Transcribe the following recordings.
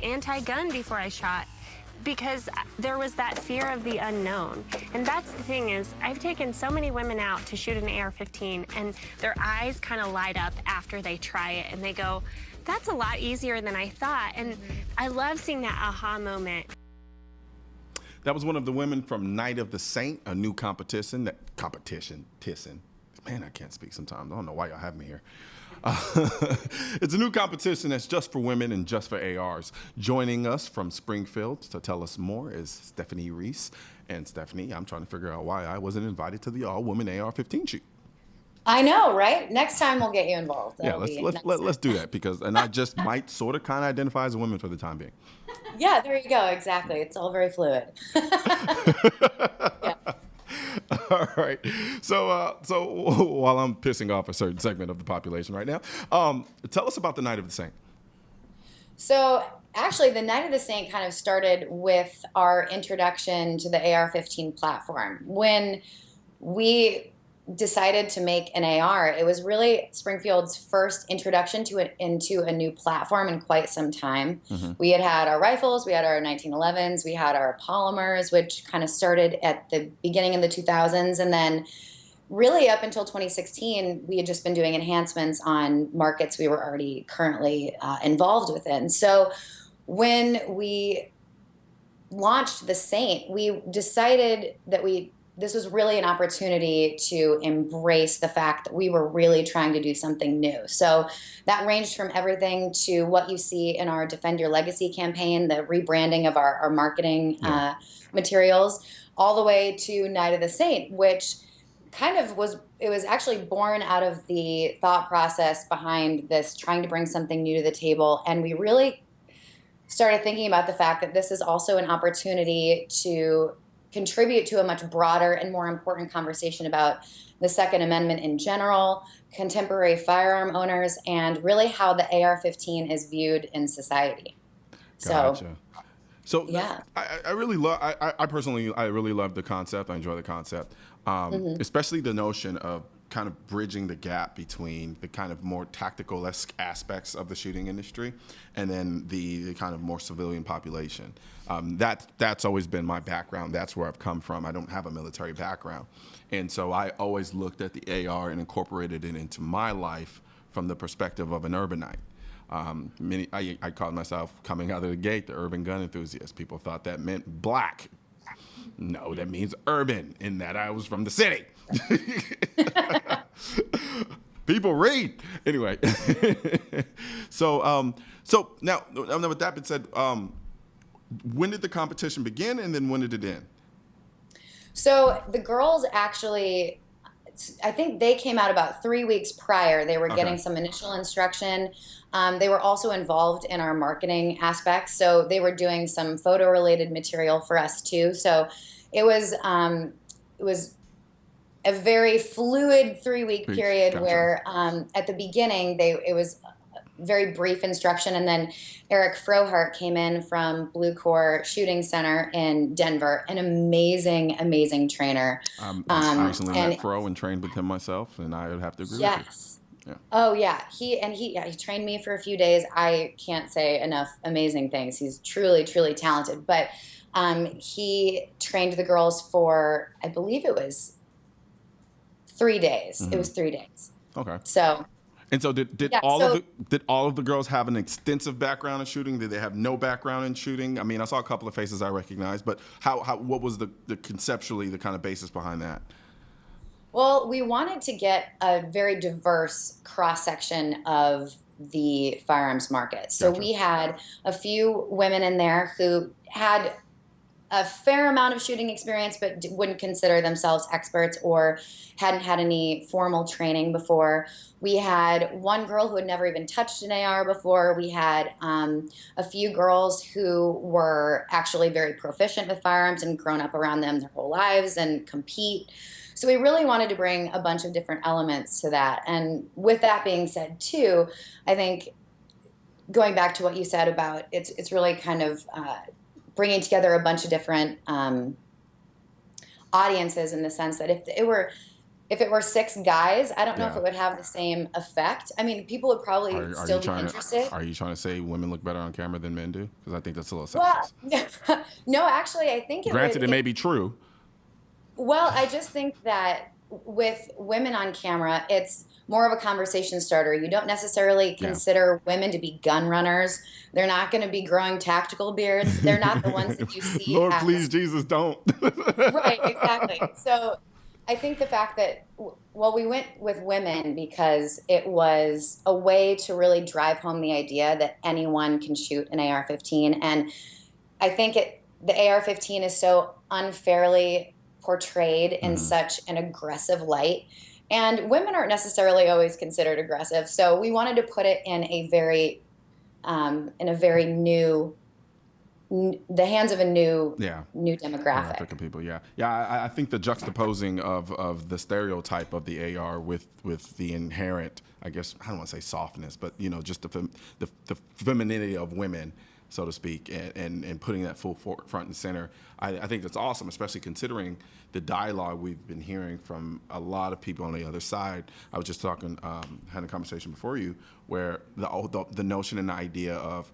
anti-gun before I shot because there was that fear of the unknown. And that's the thing is, I've taken so many women out to shoot an AR-15 and their eyes kind of light up after they try it and they go, that's a lot easier than I thought. And I love seeing that aha moment. That was one of the women from Night of the Saint, a new competition. Man, I can't speak sometimes. I don't know why y'all have me here. It's a new competition that's just for women and just for ARs. Joining us from Springfield to tell us more is Stephanie Reese. And Stephanie, I'm trying to figure out why I wasn't invited to the all-women AR-15 shoot. I know, right? Next time we'll get you involved. Yeah, let's do that because, and I just might sort of kind of identify as a woman for the time being. Yeah, there you go. Exactly. It's all very fluid. Yeah. All right. So while I'm pissing off a certain segment of the population right now, tell us about the Night of the Saint. So actually, the Night of the Saint kind of started with our introduction to the AR-15 platform. When we decided to make an AR, it was really Springfield's first introduction into a new platform in quite some time. Mm-hmm. We had our rifles, we had our 1911s, we had our polymers, which kind of started at the beginning of the 2000s. And then really up until 2016, we had just been doing enhancements on markets we were already currently involved within. So when we launched the Saint, we decided that this was really an opportunity to embrace the fact that we were really trying to do something new. So that ranged from everything to what you see in our Defend Your Legacy campaign, the rebranding of our marketing materials, all the way to Night of the Saint, which kind of was actually born out of the thought process behind this, trying to bring something new to the table. And we really started thinking about the fact that this is also an opportunity to contribute to a much broader and more important conversation about the Second Amendment in general, contemporary firearm owners, and really how the AR-15 is viewed in society. Gotcha. So yeah, I really love. I personally really love the concept. I enjoy the concept, especially the notion of kind of bridging the gap between the kind of more tactical-esque aspects of the shooting industry and then the kind of more civilian population. That's always been my background. That's where I've come from. I don't have a military background. And so I always looked at the AR and incorporated it into my life from the perspective of an urbanite. I called myself, coming out of the gate, the urban gun enthusiast. People thought that meant black. No, that means urban, in that I was from the city. People read. Anyway, so now with that being said, when did the competition begin, and then when did it end? So the girls actually, I think they came out about 3 weeks prior. They were getting some initial instruction. They were also involved in our marketing aspects, so they were doing some photo-related material for us too. So it was a very fluid 3-week period. Gotcha. Where at the beginning it was very brief instruction, and then Eric Frohart came in from Blue Corps Shooting Center in Denver, an amazing trainer. I recently met Fro and trained with him myself, and I would have to agree with you. Yes. Yeah. Oh yeah, he trained me for a few days. I can't say enough amazing things. He's truly talented. But he trained the girls for, I believe it was 3 days. Mm-hmm. It was 3 days. Okay. So. And so did all of the girls have an extensive background in shooting? Did they have no background in shooting? I mean, I saw a couple of faces I recognized, but what was the conceptually the kind of basis behind that? Well, we wanted to get a very diverse cross-section of the firearms market. So we had a few women in there who had a fair amount of shooting experience but wouldn't consider themselves experts or hadn't had any formal training before. We had one girl who had never even touched an AR before. We had a few girls who were actually very proficient with firearms and grown up around them their whole lives and compete. So we really wanted to bring a bunch of different elements to that. And with that being said, too, I think going back to what you said about it's really kind of bringing together a bunch of different audiences in the sense that if it were if it were 6 guys, I don't know if Yeah. it would have the same effect. I mean, people would probably Are still you be trying interested. to, are you trying to say women look better on camera than men do? Because I think that's a little Well, sexist. no, actually, I think it would. Granted, it may be true. Well, I just think that with women on camera, it's more of a conversation starter. You don't necessarily Yeah. consider women to be gun runners. They're not going to be growing tactical beards. They're not the ones that you see Lord, at please, Jesus, don't. right, exactly. So I think the fact that, well, we went with women because it was a way to really drive home the idea that anyone can shoot an AR-15. And I think the AR-15 is so unfairly portrayed in such an aggressive light. And women aren't necessarily always considered aggressive. So we wanted to put it in a very new, the hands of a new demographic. African people, yeah. I think the juxtaposing of the stereotype of the AR with the inherent, I guess, I don't want to say softness, but, you know, just the femininity of women, so to speak, and putting that full front and center. I think that's awesome, especially considering the dialogue we've been hearing from a lot of people on the other side. I was just talking, had a conversation before you, where the notion and the idea of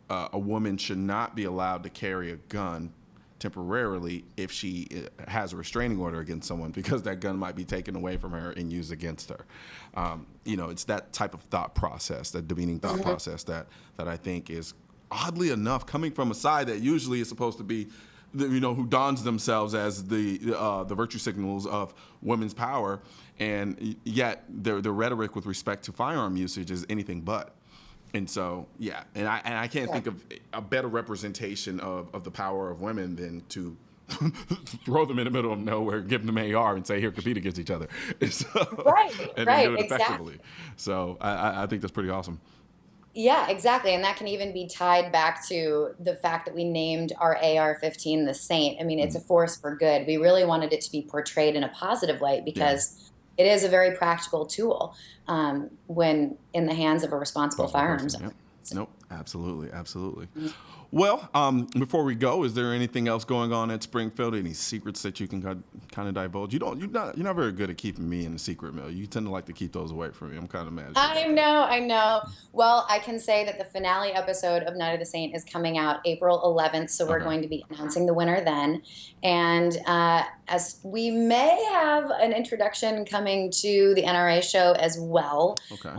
a woman should not be allowed to carry a gun temporarily if she has a restraining order against someone, because that gun might be taken away from her and used against her. You know, it's that type of thought process, that demeaning thought process that I think is, oddly enough, coming from a side that usually is supposed to be, you know, who dons themselves as the virtue signals of women's power, and yet their rhetoric with respect to firearm usage is anything but. And so, yeah, and I can't think of a better representation of the power of women than to throw them in the middle of nowhere, give them an AR, and say, "Here, compete against each other." So, and then do it effectively. So I think that's pretty awesome. Yeah, exactly. And that can even be tied back to the fact that we named our AR-15 the Saint. I mean, it's a force for good. We really wanted it to be portrayed in a positive light because it is a very practical tool when in the hands of a responsible firearms owner. Yep. Nope, absolutely, absolutely. Well, before we go, is there anything else going on at Springfield? Any secrets that you can kind of divulge? You're not very good at keeping me in the secret, Mill. You tend to like to keep those away from me. I'm kind of mad at you. I know. Well, I can say that the finale episode of Night of the Saint is coming out April 11th, so we're going to be announcing the winner then. And as we may have an introduction coming to the NRA show as well. Okay.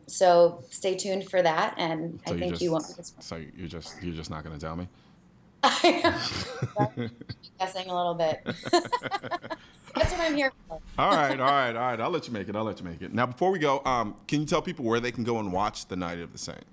So stay tuned for that, and So I think you won't. So you're just not going to tell me? Guessing a little bit. That's what I'm here for. All right. I'll let you make it. Now, before we go, can you tell people where they can go and watch The Night of the Saint?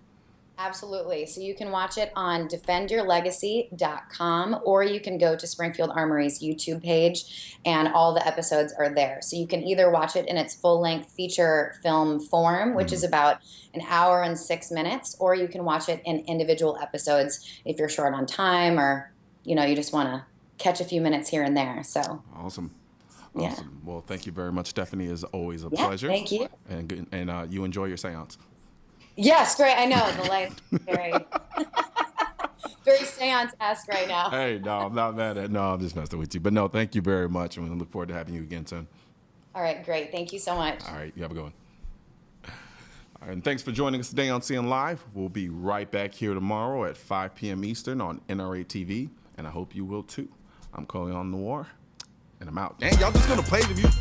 Absolutely. So you can watch it on defendyourlegacy.com, or you can go to Springfield Armory's YouTube page, and all the episodes are there. So you can either watch it in its full-length feature film form, which is about an hour and 6 minutes, or you can watch it in individual episodes if you're short on time, or you just want to catch a few minutes here and there. So awesome. Yeah. Well, thank you very much, Stephanie. It's always a pleasure. Thank you. And you enjoy your seance. Yes, great. I know the light very very seance-esque right now. Hey, no, I'm not mad at. No, I'm just messing with you. But no, thank you very much, and we look forward to having you again soon. All right, great. Thank you so much. All right, you have a good one. All right, and thanks for joining us today on CN Live. We'll be right back here tomorrow at 5 p.m. Eastern on NRA TV, and I hope you will too. I'm Colion Noir, and I'm out. Dang, y'all just gonna play the music.